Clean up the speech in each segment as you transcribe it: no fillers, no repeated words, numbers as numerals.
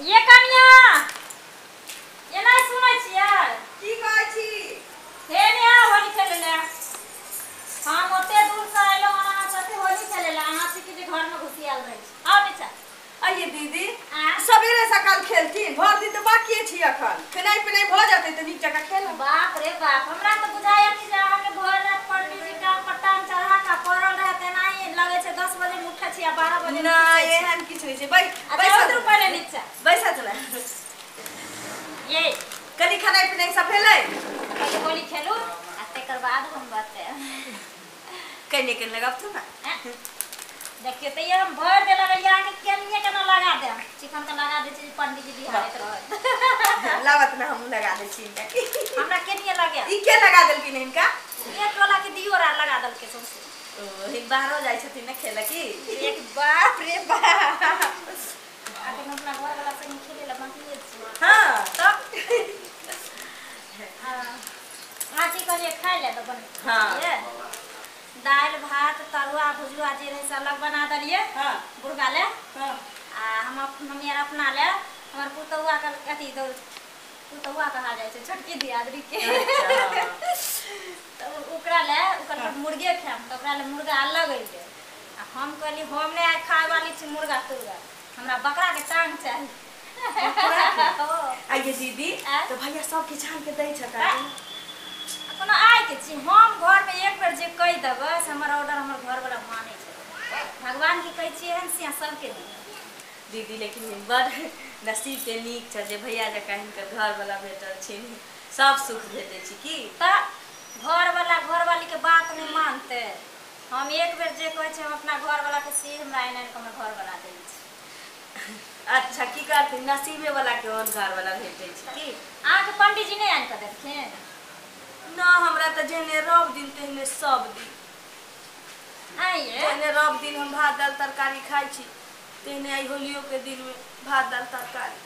ये कनिया ये नहीं सुनै छियै की कहै छी हे ने होली खेले ले हम ओते दूर से आइलो अहाँ साथे होली खेले ले अहाँ से के घर में घुसियाल रही आओ नीचा आइए दीदी सवेरे सकाल खेलती भर दिन तो बाकी छी अखन खेनाई पिनाई भ जाते तो नीक जगह खेल बाप रे बाप हमरा तो बुझाया कि जे अहाँ के घर रात पंडित जी का पट्टान चढ़ा का पड़ल रहते नहीं लगे छे 10 बजे उठे छी आ 12 बजे ना एहन किछ होय छे बैसा तो पहले नीचा बैसा चला ये कनी खानाई पिनाई सब भेलै पहले होली खेलू आ तेकर बाद हम बात कने के लगाब तू ना देखिए तो ये हम भर दे लगा या के केनिए के ना लगा दे चिकन का लगा दे छी पंडित जी बिहारत रह लावत ना हम लगा दे छी हमरा केनिए लगे ई के लगा देल कि इनका ये टोला के दियो रा लगा देल के सौसे ओ ही बाहरो जाय छथिन ना खेले की एक बाप रे बाप आके हम अपना घर वाला से खेले ला बाकी छी हां तब हां आजी करिए खाइ ले तो बन हां दाल भात तरुआ भुजुआ जे रहे से अलग बना दलिए हां बुरगा ले हां आ हम मम्मी यार अपना ले हमर पुतौआ का अथी दो पुतौआ कहा जाय छै छोटकी दियादरी के तो ओकरा ले ओकर मुर्गे खाम तो ओकरा ले मुर्गा अलग अइले आ हम कहली हम नै खाय वाली छी मुर्गा तुर्गा हमरा बकरा के टांग चाहिए आइए दीदी तो भैया सब के जान के दै छता कोनो आय के छी हम घर में एक बेर जे कहि देबै से हमर ऑर्डर हमर घर वाला माने छै भगवान की कहै छी एहन सिया सब के दीदी लेकिन बड़ नसीब के नीक छ जे भैया जका हिनकर घर वाला भेटल छिन सब सुख भेटै छी की त घर वाला घर वाली के बात नहीं मानते हम एक बेर जे कहै छी हम अपना घर वाला के से हमरा एना के हमर घर वाला दै छी अच्छा की करते नसीबे वाला के और घर वाला भेटै छी की आ के पंडित जी नहीं आन के देलखिन ना हमरा त जेने रव दिन तेने सब दिन आइए जेने रव दिन हम भात दाल तरकारी खाइ छी तेने आई होलियो के दिन में भात दाल तरकारी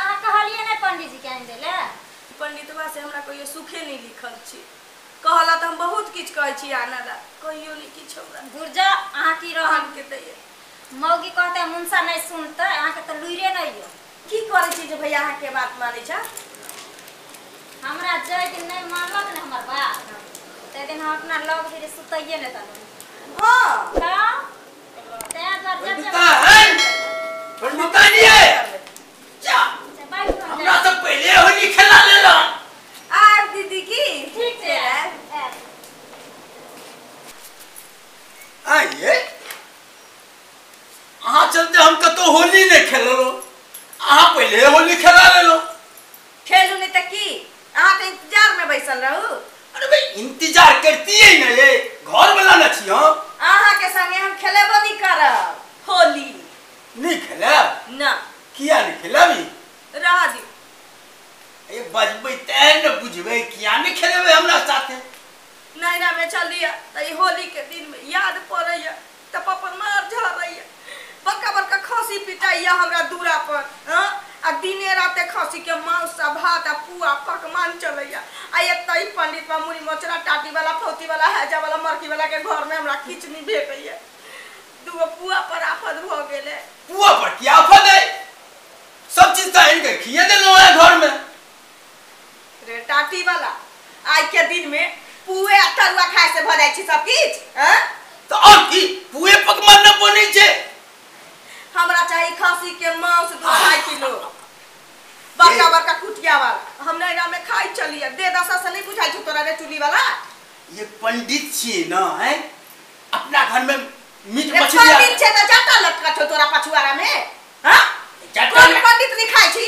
अहाँ कहलिए नहीं पंडित जी के आन देले पंडितवा से हमरा कोई सुखे नहीं लिखल छी कहला त हम बहुत किछ कहै छी आनाला कहियो नहीं किछ हमरा गुरजा अहाँ की रहन के दैए मौगी कहते मुंसा नहीं सुनते अहाँ के त लुइरे नहीं हो की करे छी जे भैया अहाँ के बात मानै छ हमरा जय दिन नहीं मानलक ने हमर बात ते दिन हम अपना लग फिर सुतइए ने तनु हां ते पंडिता है पंडिता नहीं है जा हमरा तो पहले होली खेला लेला आर दीदी की ठीक है आइए अहाँ चलते हम कतो होली नहीं खेललो अहाँ पहले होली खेला लेलो खेलू नहीं त की अहाँ के इंतजार में बैसल रहू अरे भाई इंतजार करती है ना ये घर वाला न छी हम अहाँ के संगे हम खेलेबो नहीं करब होली नहीं खेला ना किया नहीं खेला भी रह दी ए बजबै तै न बुझबै किया नहीं खेलेबै हमरा साथे नैना में चलिया त ई होली के दिन में याद पड़ैया त पपन मार झरैया बड़का बड़का खसी पिटाइया हमरा दूरा पर हां आ दिने राते खसी के मांस आ भात आ पुआ पकवान चलैया आ एतई पंडित बा मुरी मोचरा टाटी वाला फौती वाला हैजा वाला मरकी वाला के घर में हमरा खिचनी भेटैया दुगो पुआ पर आफत भ गेले पुआ पर क्या आफत है सब चीज त इनके खिए देलो है घर में रे टाटी वाला आज के दिन में पुए आ तरुआ खाए से भ जाय छी सब किछ हां तो और की पुए पकवान न बनै छै हमरा चाहिए खसी के मांस 2.5 किलो बड़का बड़का कुटिया वाला हम नैना में खाई चलिए दे दसा से नहीं बुझाई छ तोरा रे चुली वाला ये पंडित छी ना है अपना घर में मीट रे मछली पंडित छे त जाता लटका छ तोरा पछुआरा में हां जाता कोन पंडित नहीं खाई छी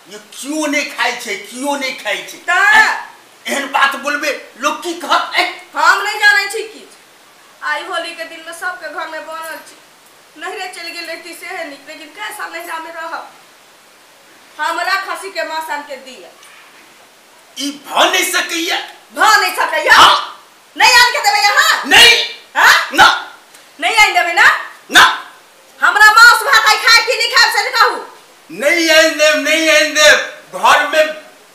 ये क्यों नहीं खाई छै क्यों नहीं खाई छै त एहन बात बोलबे लोग की कहत हम नहीं जानै छी की आई होली के दिन में सब के घर में बनल छी नहरे चल गेल रहती से है निक लेकिन कैसा नहरा में रह हमरा खसी के मांस आन के दिया ई भ नहीं सकैया भ नहीं सकैया नहीं आन के देबे यहां नहीं हां ना नहीं आन देबे ना ना हमरा मांस भात आई खाए कि नहीं खाए से कहू नहीं आन देव घर में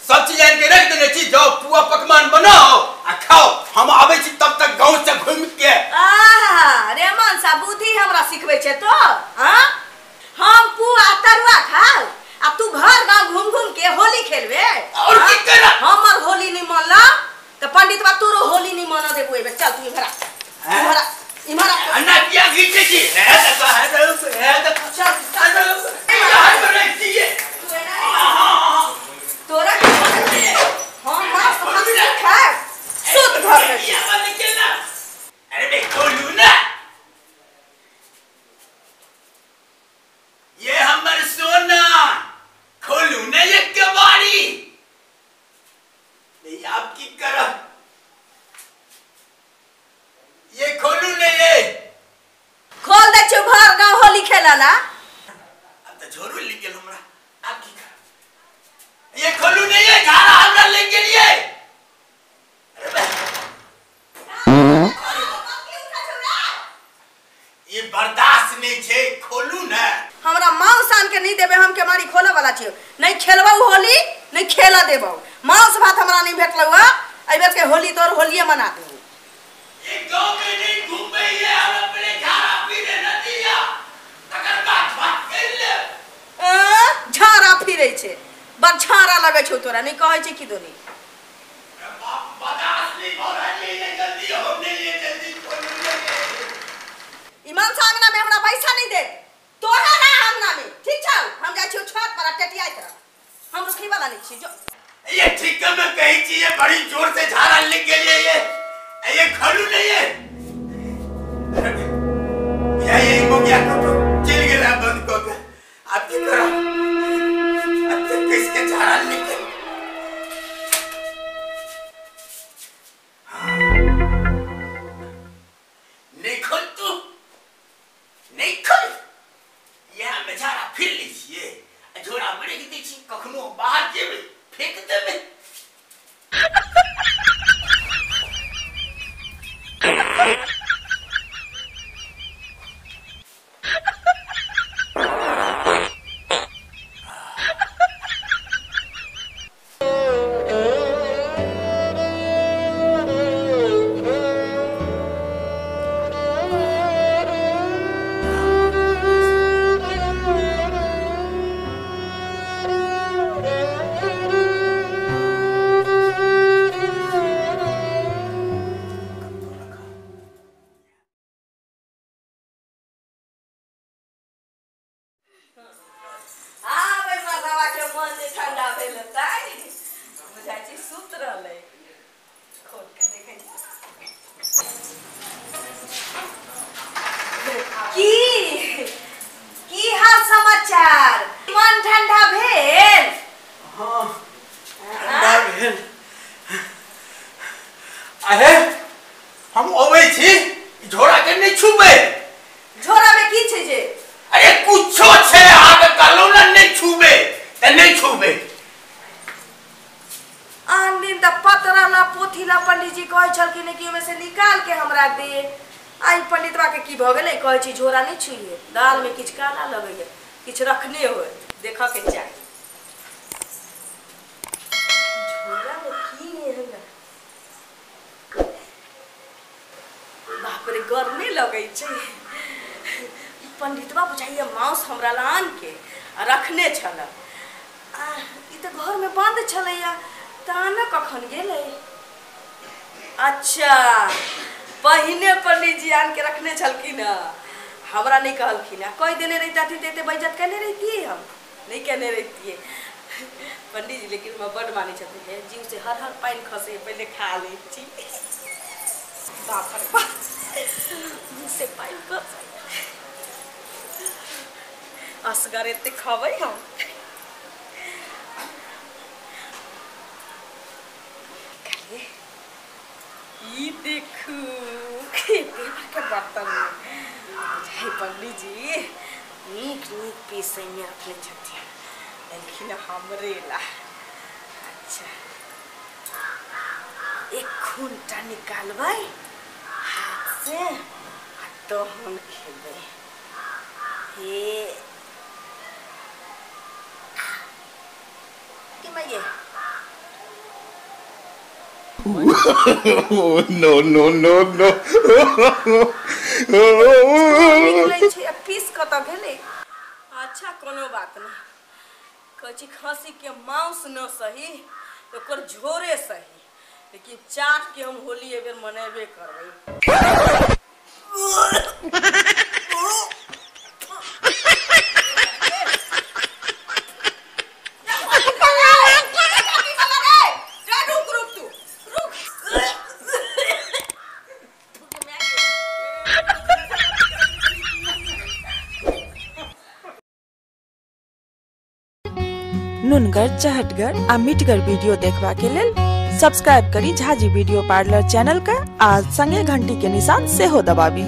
सब चीज आन के रख देने छी जाओ पुआ पकवान बनाओ आ खाओ हम आवे छी तब तक गांव से घूम के आहा रे मन सा बुद्धि हमरा सिखबै छै तो हां हम पुआ तरुआ खाओ में चल तू इधर इधर अन्ना क्या खींचे जी है तो चल तोरा हां मस्त हंस खा सुत घर में अरे मैं खोलू ना ये हमर सोना खोलू ना ये कबाड़ी नहीं आपकी करो ये खोलू ना ये खोल दे छो घर गांव होली खेलाला अब तो झोरू ले गेल हमरा आपकी करो ये खोलू ना ये घारा हमरा ले गेलिए ये बर्दाश्त नहीं छे खोलू ना हमरा मांस आन के नहीं देबे हम के मारी खोले वाला छियो नहीं खेलबौ होली नहीं खेला देबौ मांस भात हमरा नहीं भेटलौ आ एबेर के होली तोर होलिए मना दे ये गांव में नहीं घूमे ये हम अपने झाड़ा पीने न दिया तकर बात कर ले झाड़ा फिरै छे बड़ झाड़ा लगे छौ तोरा नहीं कहै छै की दोनी बर्दाश्त नहीं हो रहा ये जल्दी हो नहीं ये जल्दी खोलू ईमान सांगना में हमरा पैसा नहीं दे तोरा ना हमना में ठीक छौ हम जाय छियो छत पर टटियाई तरफ हम रुखी वाला नहीं छी जो ये ठीक है मैं कही छी ये बड़ी जोर से झाड़ा लिख गई है ये खोलू नहीं है ये हो गया तो चल गया बंद को आपकी करो अब तक किसके झाड़ा लिख नहीं खोल तू नहीं खोल यहाँ में झाड़ा फिर लीजिए झोड़ा मरे की देखी कखनो बाहर जेबे फेंक देबे अरे हम ओवे छी झोड़ा के नहीं छुबे झोड़ा में की छे जे अरे कुछो छे आगे कहलो ना नहीं छुबे त नहीं छुबे आन दिन त पतरा ला पोथी ला पंडित जी कहै छलखिन कि ओमे से निकाल के हमरा दे आई पंडितवा के की भ गेलै कहै छी झोड़ा नहीं छुइए दाल में किछ काला लगैए किछ रखने हो देखा के चाही झोड़ा में की नहीं हमरा बाप रे गर्मी लगै छै पंडितवा बुझाइए मांस हमरा लान के रखने छल ई त घर में बंद छलैया ताना कखन गेलै अच्छा पहिने पंडित जी आन के रखने छलखिन हमरा नहीं कहलखिन कह देने रहती तो बेइज्जत कहने रहती हम नहीं कहने रहती पंडित जी लेकिन मैं बड़ मानी छथिन जीव से हर हर पानी खसे पहले खा ले बाप रे बाप से पानी खस असगर एते खबै हम ई देखू के बर्तन है पंडित जी नीक नीक पीसे में अपने छथिन लेकिन हमरे ला अच्छा एक खूंटा निकालबै हाथ से तो हम खेबै हे कि मैं ये no, no, no, no. Piece कत भेले अच्छा कोनो बात ना कची खसी के मांस न सही ओकर झोरे सही लेकिन चाट के हम होली ए बेर मनेबे करबै। नुनगर, चहटगर आ मीठगर वीडियो देखबा के लेल सब्सक्राइब करी झाजी वीडियो पार्लर चैनल का आ संगे घंटी के निशान से हो दबाबी।